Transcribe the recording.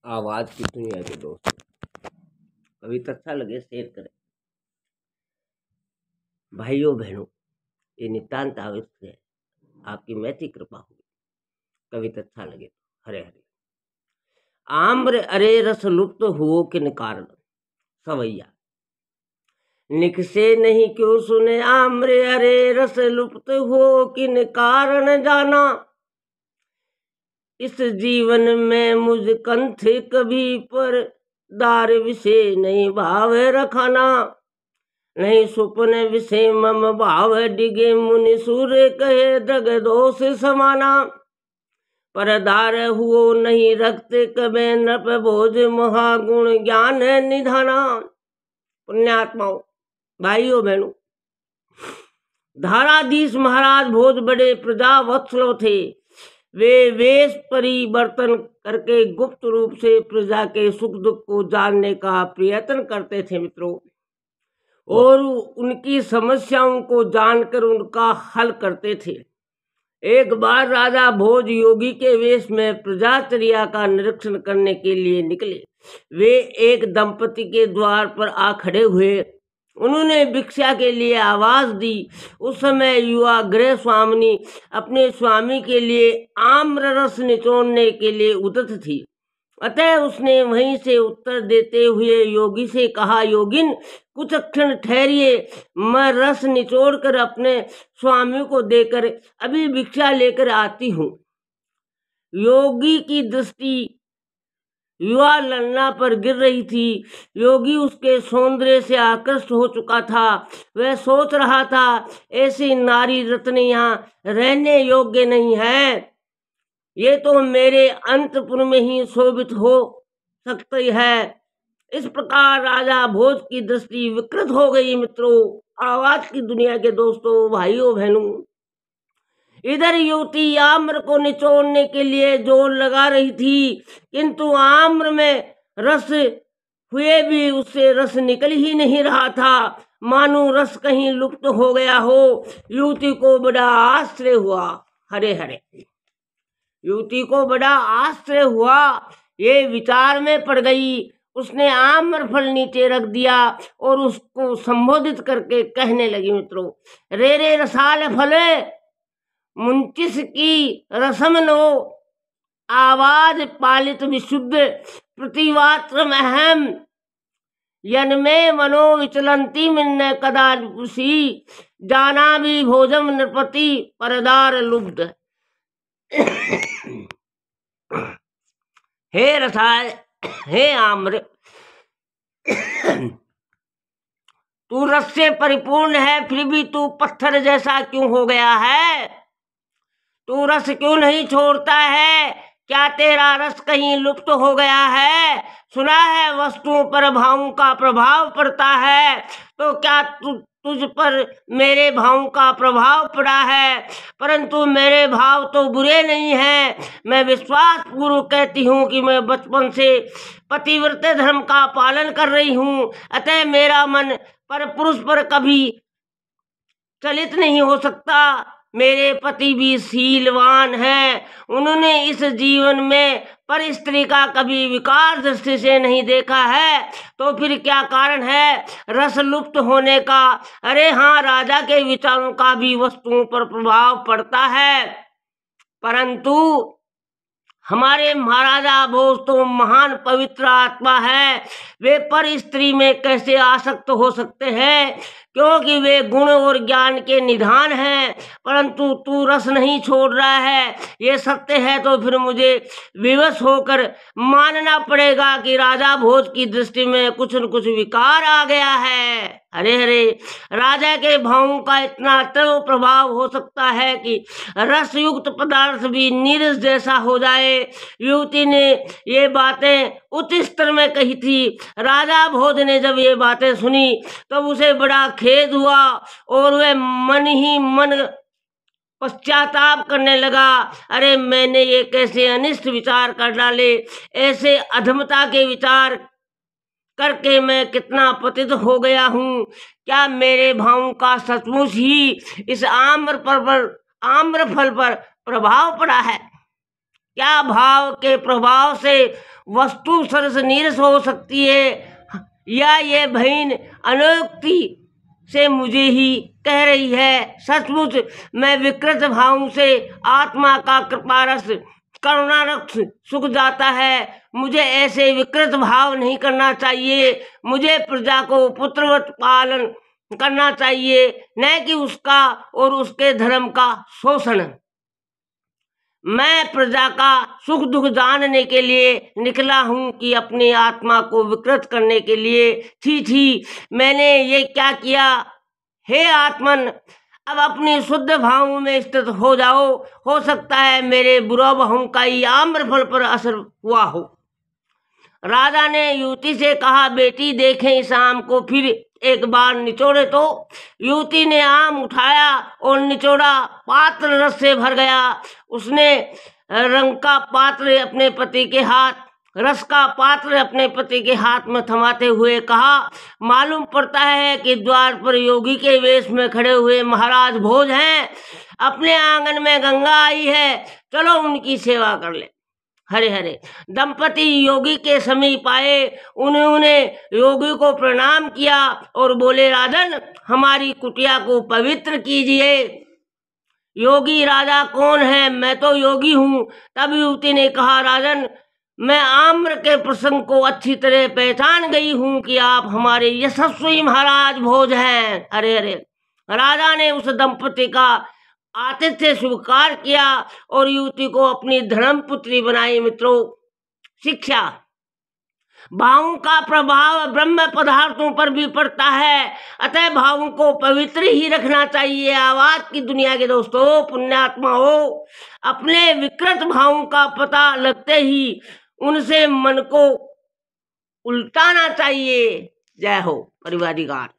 आवाज की दुनिया के दोस्तों, कभी तो अच्छा लगे शेयर करें। भाइयों बहनों, ये नितांत आवश्यक है, आपकी मैत्री कृपा होगी। कभी तो अच्छा लगे तो हरे हरे आम्र अरे रस लुप्त हुओ किन कारण सवैया निक से नहीं क्यों सुने आम्र अरे रस लुप्त हुओ किन कारण जाना। इस जीवन में मुझ कंठ कभी पर दार विषय नहीं भाव रखाना। नहीं सुपने विषय मम भाव डिगे मुनि सूर्य कहे दग दोष समाना। परदार हुओ नहीं रखते कबे नप भोज महागुण ज्ञान निधाना। पुण्यात्माओं, भाइयों बहनों, धाराधीश महाराज भोज बड़े प्रजा वत्सल थे। वे वेश परिवर्तन करके गुप्त रूप से प्रजा के सुख दुख को जानने का प्रयत्न करते थे मित्रों, और उनकी समस्याओं को जानकर उनका हल करते थे। एक बार राजा भोज योगी के वेश में प्रजाचर्या का निरीक्षण करने के लिए निकले। वे एक दंपति के द्वार पर आ खड़े हुए। उन्होंने भिक्षा के लिए आवाज दी। उस समय युवा गृह स्वामिनी अपने स्वामी के लिए आम्र रस निचोड़ने के लिए उद्यत थी। अतः उसने वहीं से उत्तर देते हुए योगी से कहा, योगिन कुछ क्षण ठहरिए, मैं रस निचोड़ कर अपने स्वामी को देकर अभी भिक्षा लेकर आती हूँ। योगी की दृष्टि युवा ललना पर गिर रही थी। योगी उसके सौंदर्य से आकृष्ट हो चुका था। वह सोच रहा था, ऐसी नारी रत्न यहाँ रहने योग्य नहीं है। ये तो मेरे अंतपुर में ही शोभित हो सकती है। इस प्रकार राजा भोज की दृष्टि विकृत हो गई मित्रों। आवाज की दुनिया के दोस्तों, भाइयों बहनों, इधर युवती आम्र को निचोड़ने के लिए जोर लगा रही थी, किंतु आम्र में रस हुए भी उससे रस निकल ही नहीं रहा था, मानो रस कहीं लुप्त हो गया हो। युवती को बड़ा आश्चर्य हुआ। हरे हरे युवती को बड़ा आश्चर्य हुआ। ये विचार में पड़ गई। उसने आम्र फल नीचे रख दिया और उसको संबोधित करके कहने लगी, मित्रों, रे रे रसाल फले मुंचिस की रसम नो आवाज पालित विशुद्ध प्रतिवात्रम अहम यनमे मनो विचलंती मिन्ने कदा पुसी जाना भी भोजम नृपति परदार लुब्ध। हे रसाल, हे आम्र, तू रस से परिपूर्ण है, फिर भी तू पत्थर जैसा क्यों हो गया है? तू रस क्यों नहीं छोड़ता है? क्या तेरा रस कहीं लुप्त हो गया है? सुना है वस्तुओं पर भावों का प्रभाव पड़ता है, तो क्या तुझ पर मेरे भावों का प्रभाव पड़ा है? परंतु मेरे भाव तो बुरे नहीं हैं। मैं विश्वास पूर्वक कहती हूँ कि मैं बचपन से पतिव्रत धर्म का पालन कर रही हूँ, अतः मेरा मन पर पुरुष पर कभी चलित नहीं हो सकता। मेरे पति भी शीलवान हैं। उन्होंने इस जीवन में पर स्त्री का कभी विकार दृष्टि से नहीं देखा है, तो फिर क्या कारण है रस लुप्त होने का? अरे हाँ, राजा के विचारों का भी वस्तुओं पर प्रभाव पड़ता है, परंतु हमारे महाराजा भोज तो महान पवित्र आत्मा है। वे पर स्त्री में कैसे आसक्त हो सकते हैं? क्योंकि वे गुण और ज्ञान के निधान हैं। परंतु तू रस नहीं छोड़ रहा है, ये सत्य है, तो फिर मुझे विवश होकर मानना पड़ेगा कि राजा भोज की दृष्टि में कुछ न कुछ विकार आ गया है। हरे हरे राजा के भावों का इतना तीव्र प्रभाव हो सकता है कि रस युक्त पदार्थ भी नीरस जैसा हो जाए। युवती ने ये बातें उच्च स्तर में कही थी। राजा भोज ने जब ये बातें सुनी तब उसे बड़ा खेद हुआ और वह मन ही मन पश्चाताप करने लगा। अरे मैंने ये कैसे अनिष्ट विचार कर डाले, ऐसे अधमता के विचार करके मैं कितना पतित हो गया हूँ। क्या मेरे भावों का सचमुच ही इस आम्र फल पर प्रभाव पड़ा है? क्या भाव के प्रभाव से वस्तु सरस नीरस हो सकती है, या ये बहन अनोक्ति से मुझे ही कह रही है। सचमुच मैं विकृत भाव से आत्मा का कृपारस करुणा रक्त सूख जाता है। मुझे ऐसे विकृत भाव नहीं करना चाहिए। मुझे प्रजा को पुत्रवत पालन करना चाहिए, न कि उसका और उसके धर्म का शोषण। मैं प्रजा का सुख दुख जानने के लिए निकला हूँ कि अपनी आत्मा को विकृत करने के लिए। छी, मैंने ये क्या किया। हे आत्मन, अब अपनी शुद्ध भाव में स्थित हो जाओ। हो सकता है मेरे बुरा भाव का ही आम्रफल पर असर हुआ हो। राजा ने युवती से कहा, बेटी देखें इस आम को फिर एक बार निचोड़े तो। युवती ने आम उठाया और निचोड़ा, पात्र रस से भर गया। उसने रंग का पात्र अपने पति के हाथ, रस का पात्र अपने पति के हाथ में थमाते हुए कहा, मालूम पड़ता है कि द्वार पर योगी के वेश में खड़े हुए महाराज भोज हैं। अपने आंगन में गंगा आई है, चलो उनकी सेवा कर ले। हरे हरे दंपति योगी के समीप आए। उन्होंने योगी को प्रणाम किया और बोले, राजन हमारी कुटिया को पवित्र कीजिए। योगी, राजा कौन है? मैं तो योगी हूँ। तब युवती ने कहा, राजन मैं आम्र के प्रसंग को अच्छी तरह पहचान गई हूँ कि आप हमारे यशस्वी महाराज भोज हैं। अरे अरे राजा ने उस दंपति का आतिथ्य स्वीकार किया और युवती को अपनी धर्मपुत्री बनाई। मित्रों, शिक्षा, भावों का प्रभाव ब्रह्म पदार्थों पर भी पड़ता है, अतः भावों को पवित्र ही रखना चाहिए। आवाज की दुनिया के दोस्तों, पुण्यात्मा हो, अपने विकृत भावों का पता लगते ही उनसे मन को उल्टाना चाहिए। जय हो परिवारिकार।